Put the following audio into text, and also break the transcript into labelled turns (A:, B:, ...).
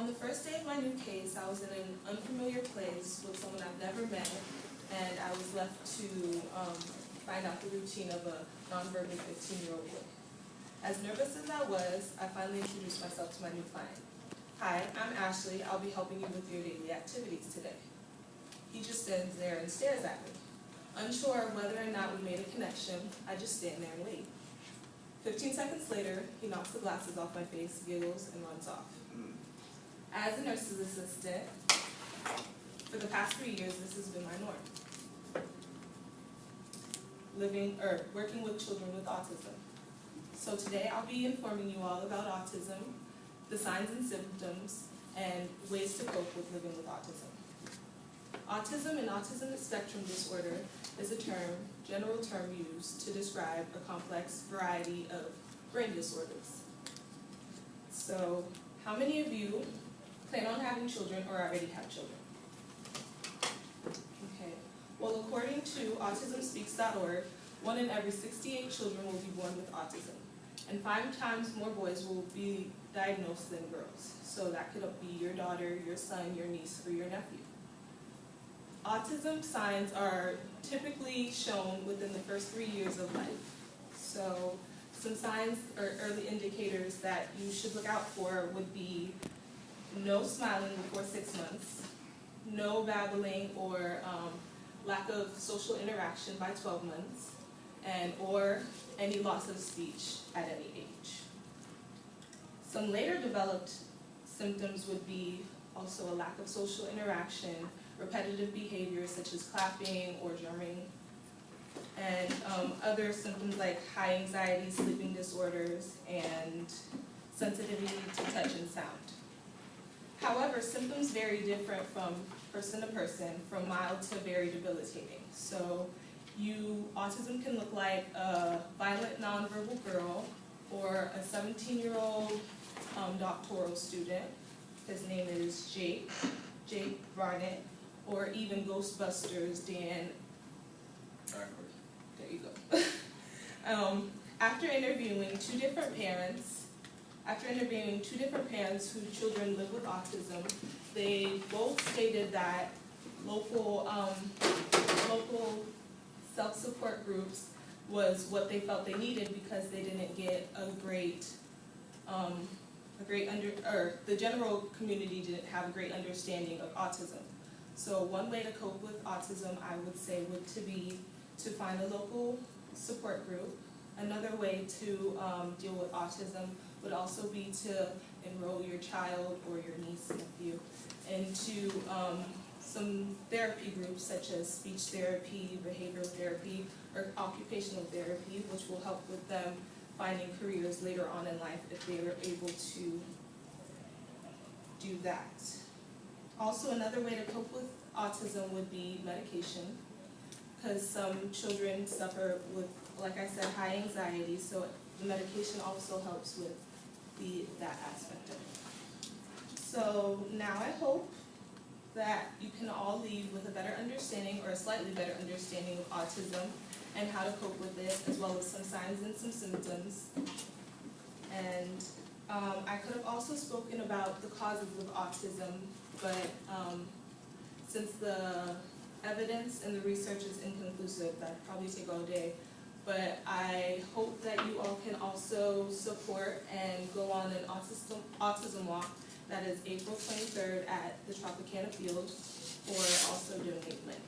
A: On the first day of my new case, I was in an unfamiliar place with someone I've never met, and I was left to find out the routine of a nonverbal 15-year-old boy. As nervous as I was, I finally introduced myself to my new client. Hi, I'm Ashley. I'll be helping you with your daily activities today. He just stands there and stares at me. Unsure of whether or not we made a connection, I just stand there and wait. 15 seconds later, he knocks the glasses off my face, giggles, and runs off. As a nurse's assistant, for the past 3 years, this has been my norm. Working with children with autism. So today I'll be informing you all about autism, the signs and symptoms, and ways to cope with living with autism. Autism and autism spectrum disorder is a general term used to describe a complex variety of brain disorders. So, how many of you plan on having children or already have children? Okay. Well, according to autismspeaks.org, 1 in every 68 children will be born with autism, and 5 times more boys will be diagnosed than girls. So that could be your daughter, your son, your niece, or your nephew. Autism signs are typically shown within the first 3 years of life. So some signs or early indicators that you should look out for would be no smiling before 6 months, no babbling or lack of social interaction by 12 months, or any loss of speech at any age. Some later developed symptoms would be also a lack of social interaction, repetitive behaviors such as clapping or drumming, and other symptoms like high anxiety, sleeping disorders, and sensitivity to touch and sound. However, symptoms vary different from person to person, from mild to very debilitating. So autism can look like a violent nonverbal girl or a 17-year-old doctoral student. His name is Jake Barnett, or even Ghostbusters Dan. There you go. After interviewing two different parents whose children live with autism, they both stated that local self-support groups was what they felt they needed because they didn't get the general community didn't have a great understanding of autism. So one way to cope with autism, I would say, would be to find a local support group. Another way to deal with autism would also be to enroll your child or your niece and nephew into some therapy groups such as speech therapy, behavioral therapy, or occupational therapy, which will help with them finding careers later on in life if they are able to do that. Also, another way to cope with autism would be medication, because some children suffer with, like I said, high anxiety, so the medication also helps with that aspect of it. So now I hope that you can all leave with a better understanding or a slightly better understanding of autism and how to cope with it, as well as some signs and some symptoms. And I could have also spoken about the causes of autism, but since the evidence and the research is inconclusive, that'd probably take all day. But I hope that you all can also support and go on an autism walk that is April 23rd at the Tropicana Field, or also donate money.